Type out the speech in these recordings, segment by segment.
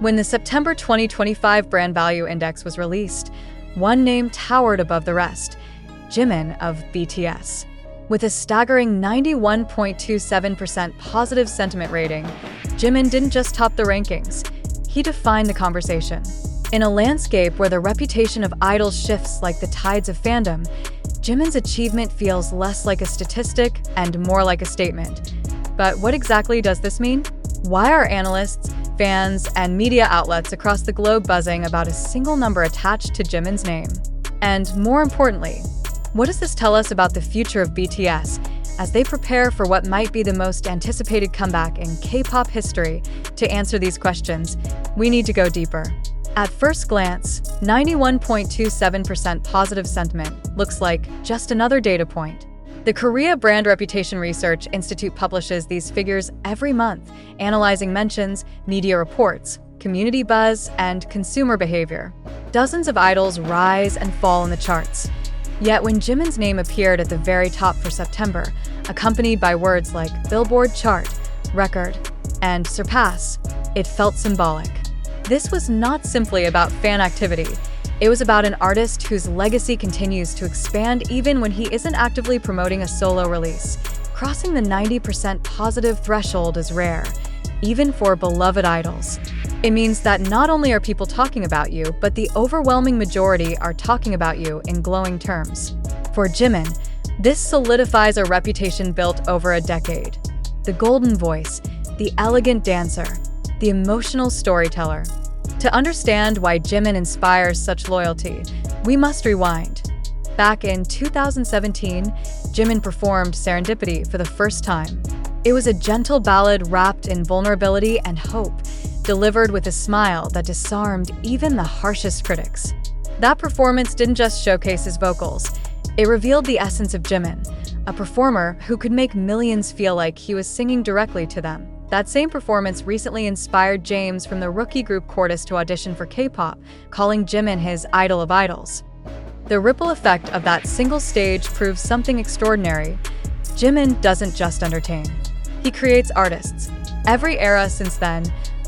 When the September 2025 Brand Value Index was released, one name towered above the rest: Jimin of BTS. With a staggering 91.27% positive sentiment rating, Jimin didn't just top the rankings, he defined the conversation. In a landscape where the reputation of idols shifts like the tides of fandom, Jimin's achievement feels less like a statistic and more like a statement. But what exactly does this mean? Why are analysts, fans, and media outlets across the globe buzzing about a single number attached to Jimin's name? And more importantly, what does this tell us about the future of BTS as they prepare for what might be the most anticipated comeback in K-pop history? To answer these questions, we need to go deeper. At first glance, 91.27% positive sentiment looks like just another data point. The Korea Brand Reputation Research Institute publishes these figures every month, analyzing mentions, media reports, community buzz, and consumer behavior. Dozens of idols rise and fall in the charts. Yet when Jimin's name appeared at the very top for September, accompanied by words like Billboard chart, record, and surpass, it felt symbolic. This was not simply about fan activity. It was about an artist whose legacy continues to expand even when he isn't actively promoting a solo release. Crossing the 90% positive threshold is rare, even for beloved idols. It means that not only are people talking about you, but the overwhelming majority are talking about you in glowing terms. For Jimin, this solidifies a reputation built over a decade. The golden voice, the elegant dancer, the emotional storyteller. To understand why Jimin inspires such loyalty, we must rewind. Back in 2017, Jimin performed Serendipity for the first time. It was a gentle ballad wrapped in vulnerability and hope, delivered with a smile that disarmed even the harshest critics. That performance didn't just showcase his vocals, it revealed the essence of Jimin, a performer who could make millions feel like he was singing directly to them. That same performance recently inspired James from the rookie group Chorus to audition for K-pop, calling Jimin his idol of idols. The ripple effect of that single stage proves something extraordinary. Jimin doesn't just entertain. He creates artists. Every era since then,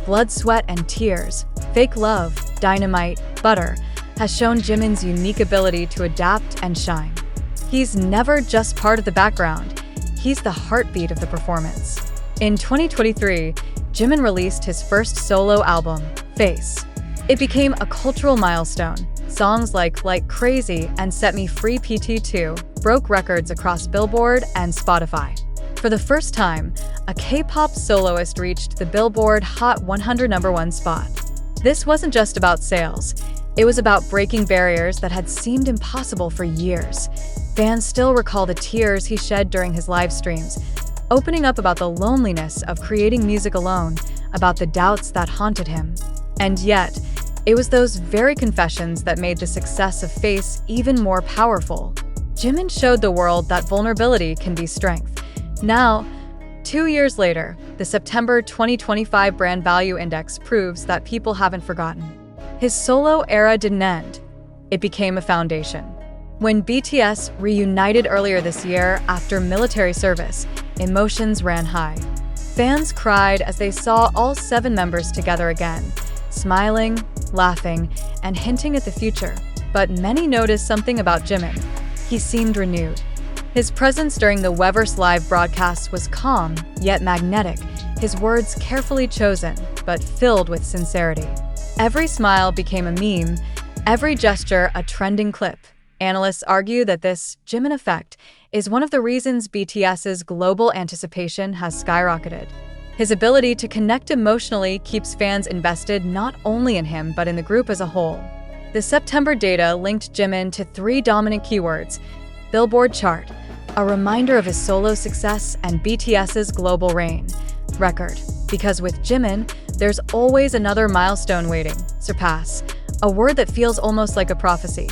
Blood, Sweat, and Tears, Fake Love, Dynamite, Butter, has shown Jimin's unique ability to adapt and shine. He's never just part of the background. He's the heartbeat of the performance. In 2023, Jimin released his first solo album, Face. It became a cultural milestone. Songs like Crazy and Set Me Free PT2 broke records across Billboard and Spotify. For the first time, a K-pop soloist reached the Billboard Hot 100 #1 spot. This wasn't just about sales. It was about breaking barriers that had seemed impossible for years. Fans still recall the tears he shed during his live streams, opening up about the loneliness of creating music alone, about the doubts that haunted him. And yet, it was those very confessions that made the success of Face even more powerful. Jimin showed the world that vulnerability can be strength. Now, 2 years later, the September 2025 Brand Value Index proves that people haven't forgotten. His solo era didn't end. It became a foundation. When BTS reunited earlier this year after military service, emotions ran high. Fans cried as they saw all 7 members together again, smiling, laughing, and hinting at the future. But many noticed something about Jimin. He seemed renewed. His presence during the Weverse live broadcast was calm, yet magnetic, his words carefully chosen, but filled with sincerity. Every smile became a meme, every gesture a trending clip. Analysts argue that this Jimin effect is one of the reasons BTS's global anticipation has skyrocketed. His ability to connect emotionally keeps fans invested not only in him but in the group as a whole. The September data linked Jimin to 3 dominant keywords: Billboard chart, a reminder of his solo success, and BTS's global reign, record. Because with Jimin, there's always another milestone waiting: surpass, a word that feels almost like a prophecy.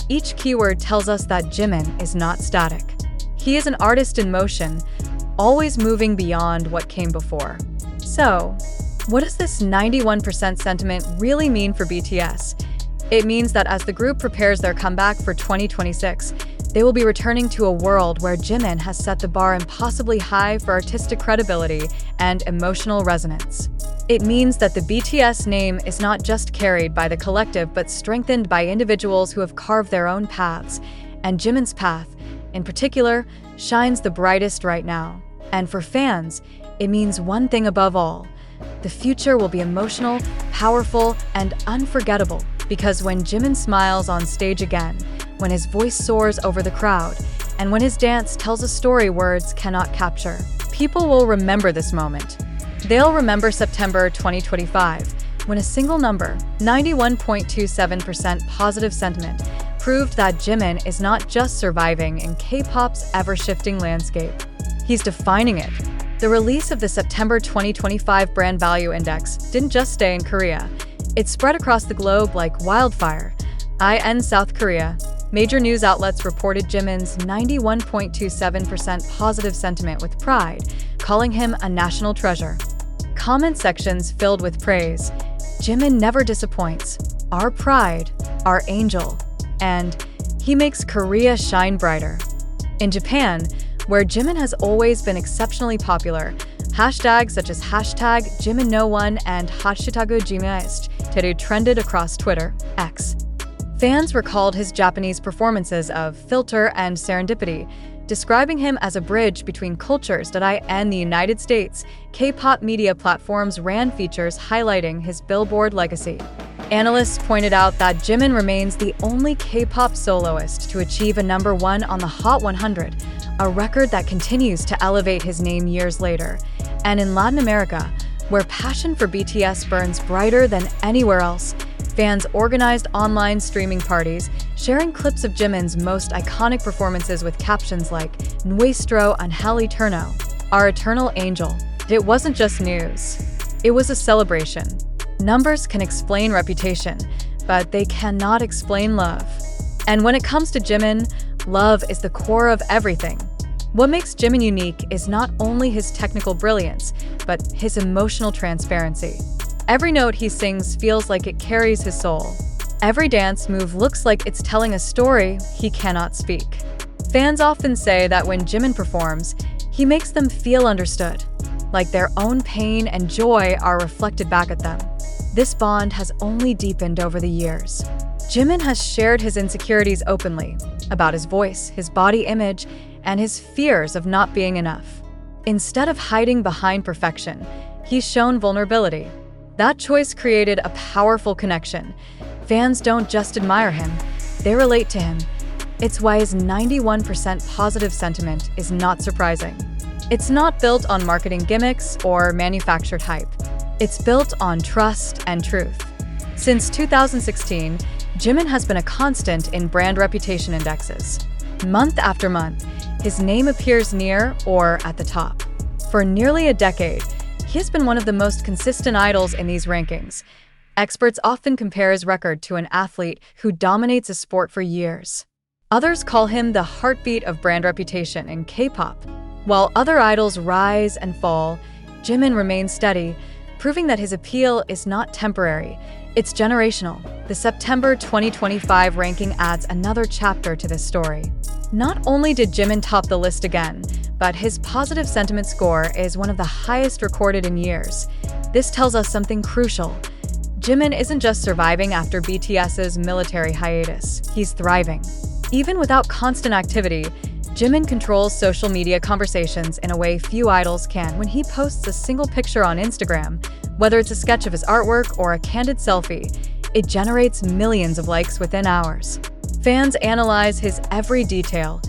Each keyword tells us that Jimin is not static. He is an artist in motion, always moving beyond what came before. So, what does this 91% sentiment really mean for BTS? It means that as the group prepares their comeback for 2026, They will be returning to a world where Jimin has set the bar impossibly high for artistic credibility and emotional resonance. It means that the BTS name is not just carried by the collective but strengthened by individuals who have carved their own paths, and Jimin's path, in particular, shines the brightest right now. And for fans, it means one thing above all: the future will be emotional, powerful, and unforgettable, because when Jimin smiles on stage again, when his voice soars over the crowd, and when his dance tells a story words cannot capture, people will remember this moment. They'll remember September 2025, when a single number, 91.27% positive sentiment, proved that Jimin is not just surviving in K-pop's ever-shifting landscape. He's defining it. The release of the September 2025 Brand Value Index didn't just stay in Korea. It spread across the globe like wildfire. In South Korea, major news outlets reported Jimin's 91.27% positive sentiment with pride, calling him a national treasure. Comment sections filled with praise. Jimin never disappoints. Our pride, our angel. And he makes Korea shine brighter. In Japan, where Jimin has always been exceptionally popular, hashtags such as hashtag #JiminNo1 and hashtag jiminnews trended across Twitter, X. Fans recalled his Japanese performances of Filter and Serendipity, describing him as a bridge between cultures. In the United States, K-pop media platforms ran features highlighting his Billboard legacy. Analysts pointed out that Jimin remains the only K-pop soloist to achieve a #1 on the Hot 100, a record that continues to elevate his name years later. And in Latin America, where passion for BTS burns brighter than anywhere else, fans organized online streaming parties, sharing clips of Jimin's most iconic performances with captions like "Nuestro Ángel Eterno," our eternal angel. It wasn't just news. It was a celebration. Numbers can explain reputation, but they cannot explain love. And when it comes to Jimin, love is the core of everything. What makes Jimin unique is not only his technical brilliance, but his emotional transparency. Every note he sings feels like it carries his soul. Every dance move looks like it's telling a story he cannot speak. Fans often say that when Jimin performs, he makes them feel understood, like their own pain and joy are reflected back at them. This bond has only deepened over the years. Jimin has shared his insecurities openly about his voice, his body image, and his fears of not being enough. Instead of hiding behind perfection, he's shown vulnerability. That choice created a powerful connection. Fans don't just admire him, they relate to him. It's why his 91% positive sentiment is not surprising. It's not built on marketing gimmicks or manufactured hype. It's built on trust and truth. Since 2016, Jimin has been a constant in brand reputation indexes. Month after month, his name appears near or at the top. For nearly a decade, he has been one of the most consistent idols in these rankings. Experts often compare his record to an athlete who dominates a sport for years. Others call him the heartbeat of brand reputation in K-pop. While other idols rise and fall, Jimin remains steady, proving that his appeal is not temporary, it's generational. The September 2025 ranking adds another chapter to this story. Not only did Jimin top the list again, but his positive sentiment score is one of the highest recorded in years. This tells us something crucial. Jimin isn't just surviving after BTS's military hiatus, he's thriving. Even without constant activity, Jimin controls social media conversations in a way few idols can. When he posts a single picture on Instagram, whether it's a sketch of his artwork or a candid selfie, it generates millions of likes within hours. Fans analyze his every detail: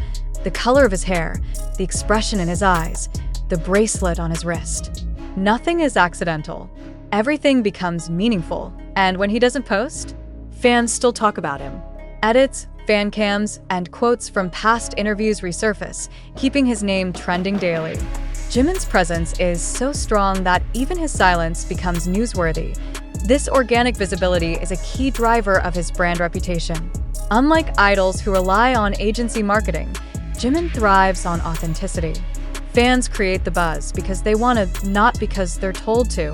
the color of his hair, the expression in his eyes, the bracelet on his wrist. Nothing is accidental. Everything becomes meaningful. And when he doesn't post, fans still talk about him. Edits, fan cams, and quotes from past interviews resurface, keeping his name trending daily. Jimin's presence is so strong that even his silence becomes newsworthy. This organic visibility is a key driver of his brand reputation. Unlike idols who rely on agency marketing, Jimin thrives on authenticity. Fans create the buzz because they want to, not because they're told to.